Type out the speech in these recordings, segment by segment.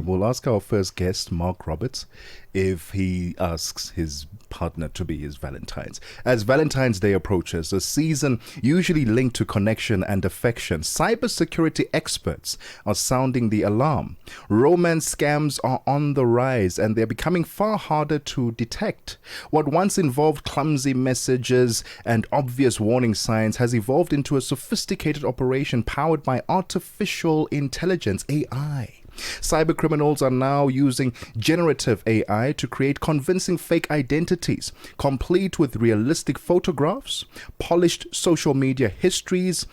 we'll ask our first guest, Mark Roberts, if he asks his partner to be his Valentine's. As Valentine's Day approaches, a season usually linked to connection and affection, cybersecurity experts are sounding the alarm. Romance scams are on the rise and they're becoming far harder to detect. What once involved clumsy messages and obvious warning signs has evolved into a sophisticated operation powered by artificial intelligence, AI. Cybercriminals are now using generative AI to create convincing fake identities, complete with realistic photographs, polished social media histories,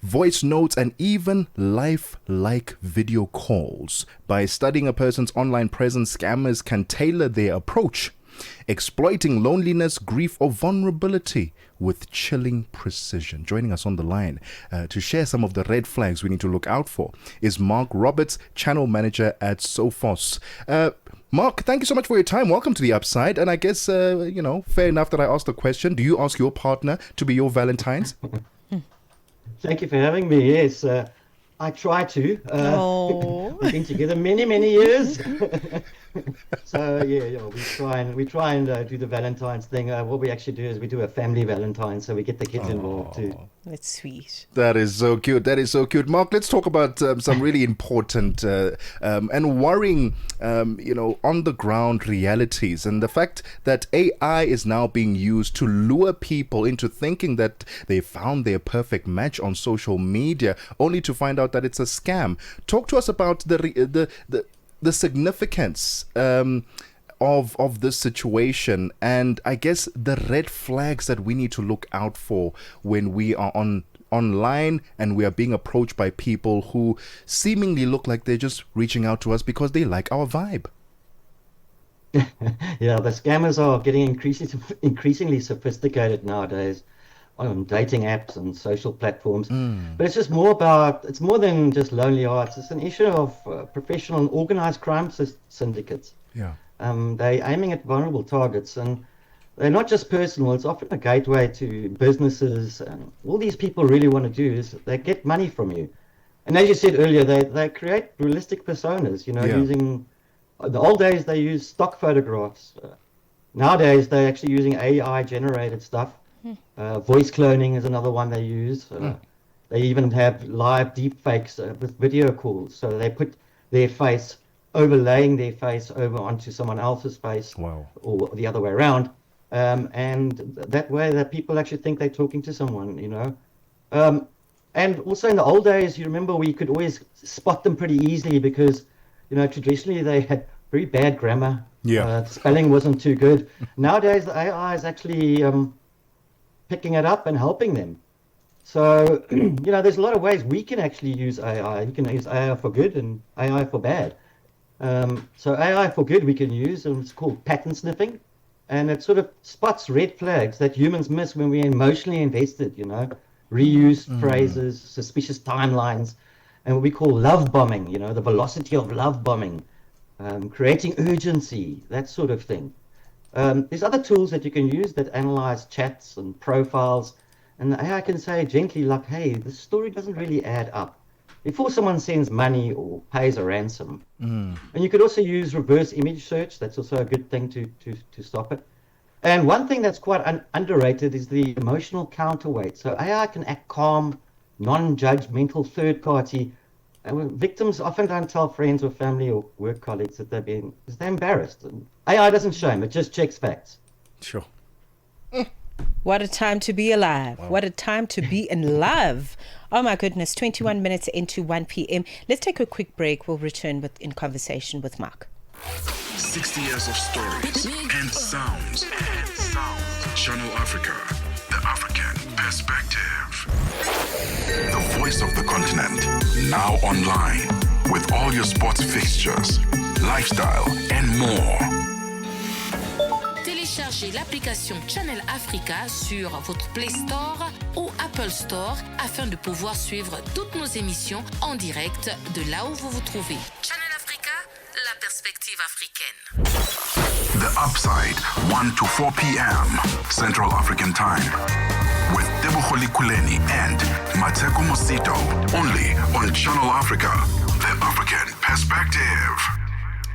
voice notes, and even lifelike video calls. By studying a person's online presence, scammers can tailor their approach, exploiting loneliness, grief, or vulnerability with chilling precision. Joining us on the line to share some of the red flags we need to look out for is Mark Roberts, Channel Manager at Sophos. Mark, thank you so much for your time. Welcome to The Upside. And I guess, fair enough that I asked the question. Do you ask your partner to be your Valentine's? Thank you for having me. Yes, I try to. We've been together many, many years. So we try and do the Valentine's thing. What we actually do is we do a family Valentine's, so we get the kids involved too. That's sweet. That is so cute. That is so cute. Mark, let's talk about some really important and worrying, on the ground realities, and the fact that AI is now being used to lure people into thinking that they found their perfect match on social media, only to find out that it's a scam. Talk to us about the significance of this situation, and I guess the red flags that we need to look out for when we are online and we are being approached by people who seemingly look like they're just reaching out to us because they like our vibe. Yeah, the scammers are getting increasingly sophisticated nowadays on dating apps and social platforms. But it's more than just lonely hearts. It's an issue of professional and organized crime syndicates. Yeah. They're aiming at vulnerable targets, and they're not just personal. It's often a gateway to businesses, and all these people really want to do is they get money from you. And as you said earlier, they create realistic personas, using, the old days they used stock photographs. Nowadays they're actually using AI generated stuff. Voice cloning is another one they use. They even have live deep fakes with video calls. So they put their face, overlaying their face over onto someone else's face. Wow. Or the other way around. And that way that people actually think they're talking to someone, and also in the old days, you remember we could always spot them pretty easily because, traditionally they had very bad grammar. Yeah. Spelling wasn't too good. Nowadays, the AI is actually picking it up and helping them. So, there's a lot of ways we can actually use AI. You can use AI for good and AI for bad. So AI for good we can use, and it's called pattern sniffing. And it sort of spots red flags that humans miss when we're emotionally invested, reused phrases, suspicious timelines, and what we call love bombing, the velocity of love bombing, creating urgency, that sort of thing. There's other tools that you can use that analyze chats and profiles, and the AI can say gently, like, hey, this story doesn't really add up, before someone sends money or pays a ransom. And you could also use reverse image search. That's also a good thing to stop it. And one thing that's quite underrated is the emotional counterweight. So AI can act calm, non-judgmental, third party. And victims often don't tell friends or family or work colleagues that they're embarrassed. And AI doesn't shame, it just checks facts. Sure. What a time to be alive. Wow. What a time to be in love. Oh my goodness, 21 minutes into 1 p.m. Let's take a quick break. We'll return in conversation with Mark. 60 years of stories and sounds. Channel Africa, the African perspective. The voice of the continent, now online, with all your sports fixtures, lifestyle, and more. Téléchargez l'application Channel Africa sur votre Play Store ou Apple Store afin de pouvoir suivre toutes nos émissions en direct de là où vous vous trouvez. Channel Africa, la perspective africaine. The Upside, 1 to 4 p.m. Central African Time. With Tebogo Lekhuleni and Mmatsheko Mosito. Only on Channel Africa, the African Perspective.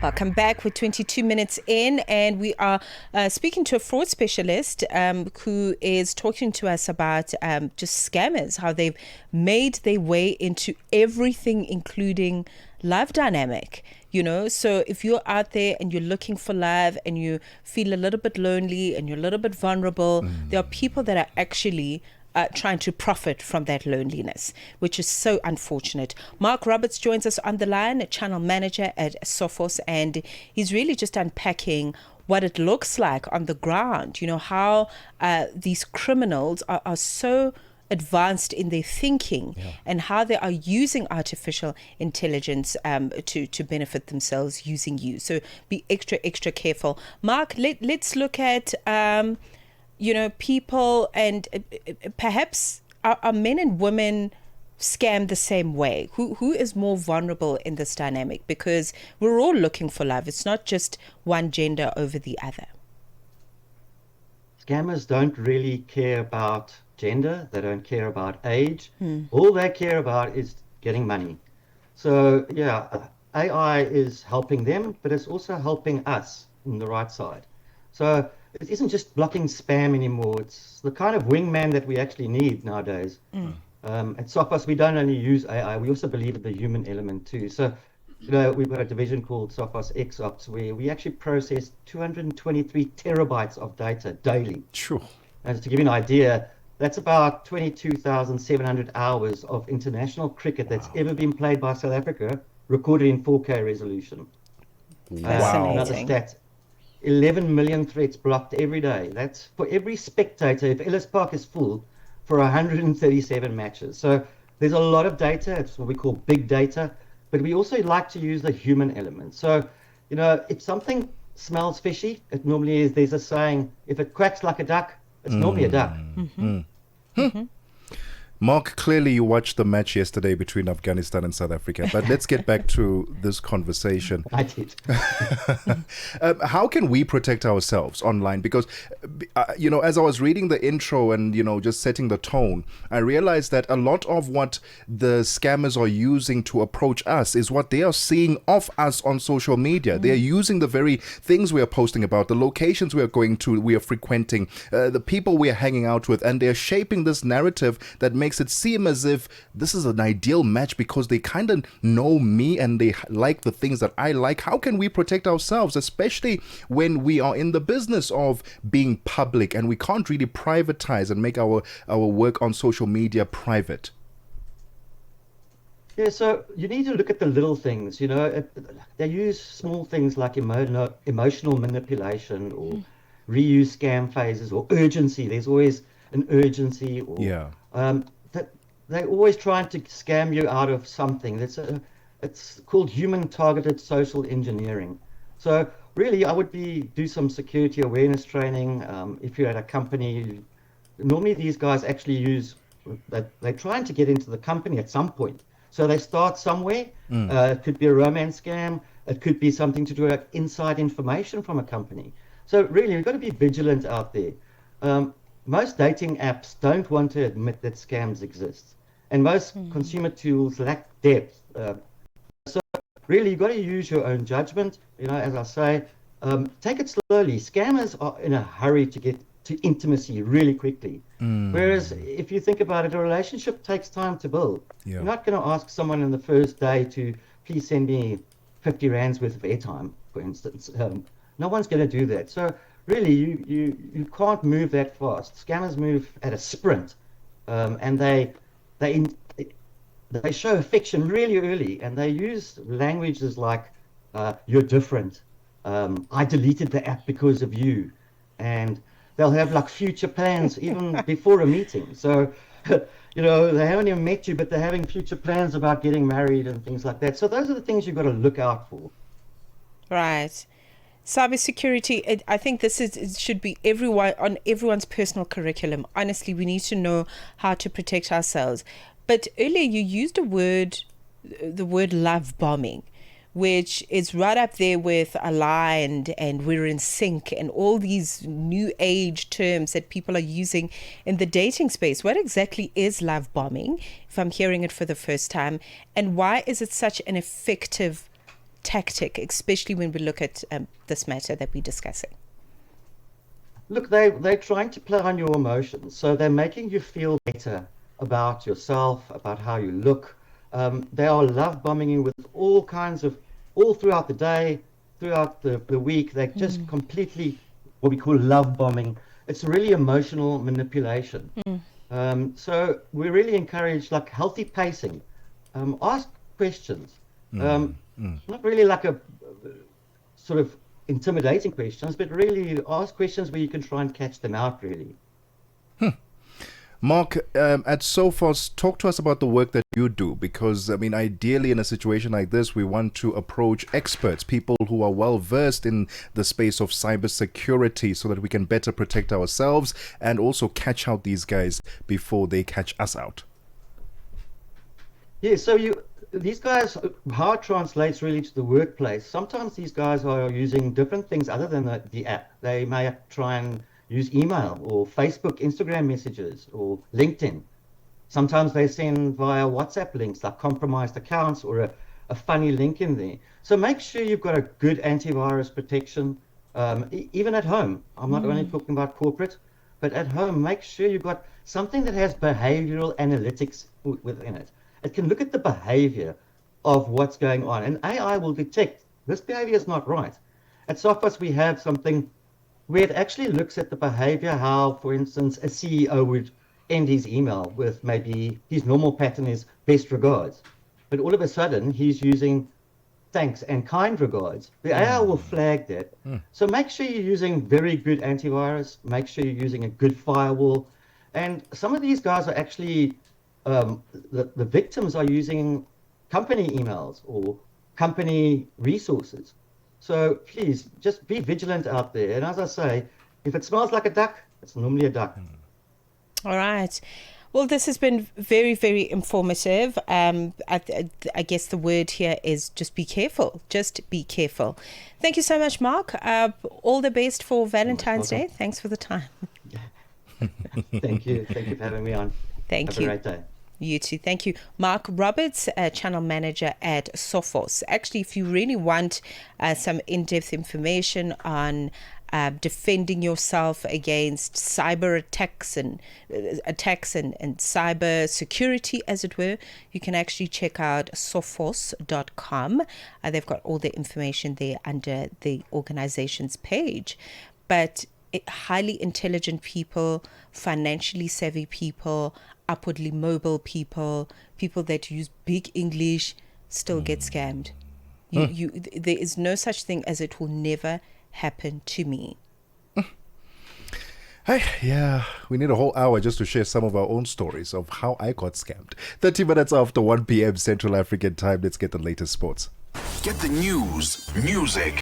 Welcome back. We're 22 minutes in, and we are speaking to a fraud specialist who is talking to us about just scammers, how they've made their way into everything, including love dynamic. You know, so if you're out there and you're looking for love and you feel a little bit lonely and you're a little bit vulnerable, there are people that are actually trying to profit from that loneliness, which is so unfortunate. Mark Roberts joins us on the line, a channel manager at Sophos, and he's really just unpacking what it looks like on the ground, you know, how these criminals are so advanced in their thinking and how they are using artificial intelligence to benefit themselves using you. So be extra careful. Mark, let's look at people, and perhaps are men and women scammed the same way? Who is more vulnerable in this dynamic? Because we're all looking for love. It's not just one gender over the other. Scammers don't really care about gender. They don't care about age. All they care about is getting money. So yeah, AI is helping them, but it's also helping us in the right side. So it isn't just blocking spam anymore. It's the kind of wingman that we actually need nowadays. At Sophos, we don't only use AI, we also believe in the human element too. So, we've got a division called Sophos XOps where we actually process 223 terabytes of data daily. Sure. And to give you an idea, that's about 22,700 hours of international cricket that's ever been played by South Africa, recorded in 4K resolution. Another stat, 11 million threats blocked every day. That's for every spectator. If Ellis Park is full, for 137 matches. So there's a lot of data. It's what we call big data. But we also like to use the human element. So, if something smells fishy, it normally is, there's a saying, if it quacks like a duck, it's normally a duck. Mark, clearly you watched the match yesterday between Afghanistan and South Africa, but let's get back to this conversation. I did. How can we protect ourselves online? Because, as I was reading the intro and, just setting the tone, I realized that a lot of what the scammers are using to approach us is what they are seeing of us on social media. They are using the very things we are posting about, the locations we are going to, we are frequenting, the people we are hanging out with, and they're shaping this narrative that makes it seem as if this is an ideal match because they kind of know me and they like the things that I like. How can we protect ourselves, especially when we are in the business of being public and we can't really privatize and make our work on social media private? Yeah, so you need to look at the little things. They use small things like emotional manipulation or reuse scam phases or urgency. There's always an urgency, or they're always trying to scam you out of something. It's called human targeted social engineering. So really, I would do some security awareness training. If you're at a company, normally these guys actually use that they're trying to get into the company at some point. So they start somewhere. It could be a romance scam. It could be something to do with inside information from a company. So really, you've got to be vigilant out there. Most dating apps don't want to admit that scams exist. And most consumer tools lack depth. So really, you've got to use your own judgment. As I say, take it slowly. Scammers are in a hurry to get to intimacy really quickly. Whereas if you think about it, a relationship takes time to build. You're not going to ask someone on the first day to please send me 50 rands worth of airtime, for instance. No one's going to do that. So really, you can't move that fast. Scammers move at a sprint, and they show affection really early, and they use languages like "you're different," "I deleted the app because of you," and they'll have like future plans even before a meeting. So, they haven't even met you, but they're having future plans about getting married and things like that. So those are the things you've got to look out for. Right. Cybersecurity, I think it should be on everyone's personal curriculum. Honestly, we need to know how to protect ourselves. But earlier you used the word love bombing, which is right up there with aligned and we're in sync and all these new age terms that people are using in the dating space. What exactly is love bombing, if I'm hearing it for the first time, and why is it such an effective tactic, especially when we look at this matter that we're discussing? Look, they're trying to play on your emotions. So they're making you feel better about yourself, about how you look. They are love bombing you with all kinds of, all throughout the day, throughout the week. They're just completely what we call love bombing. It's really emotional manipulation. So we really encourage like healthy pacing. Ask questions. Not really like a sort of intimidating questions, but really ask questions where you can try and catch them out, really. Mark, at Sophos, talk to us about the work that you do, because, I mean, ideally in a situation like this, we want to approach experts, people who are well versed in the space of cybersecurity so that we can better protect ourselves and also catch out these guys before they catch us out. Yeah, so these guys, how it translates really to the workplace, sometimes these guys are using different things other than the app. They may try and use email or Facebook, Instagram messages or LinkedIn. Sometimes they send via WhatsApp links like compromised accounts or a funny link in there. So make sure you've got a good antivirus protection, even at home. I'm not only talking about corporate, but at home, make sure you've got something that has behavioral analytics within it. It can look at the behavior of what's going on, and AI will detect this behavior is not right. At Sophos, we have something where it actually looks at the behavior, how, for instance, a CEO would end his email with maybe his normal pattern is best regards, but all of a sudden he's using thanks and kind regards. The AI will flag that. So make sure you're using very good antivirus, make sure you're using a good firewall. And some of these guys are actually, the victims are using company emails or company resources. So please just be vigilant out there. And as I say, if it smells like a duck, it's normally a duck. All right. Well, this has been very, very informative. I guess the word here is just be careful. Just be careful. Thank you so much, Mark. All the best for Valentine's Day. Thanks for the time. Thank you. Thank you for having me on. Thank you. Have a great day. You too. Thank you. Mark Roberts, channel manager at Sophos. Actually, if you really want some in-depth information on defending yourself against cyber attacks and cyber security, as it were, you can actually check out sophos.com. They've got all the information there under the organization's page. But highly intelligent people, financially savvy people, upwardly mobile people, people that use big English, still get scammed. There is no such thing as it will never happen to me. Hey, yeah, we need a whole hour just to share some of our own stories of how I got scammed. 30 minutes after 1 p.m. Central African time, let's get the latest sports. Get the news, music,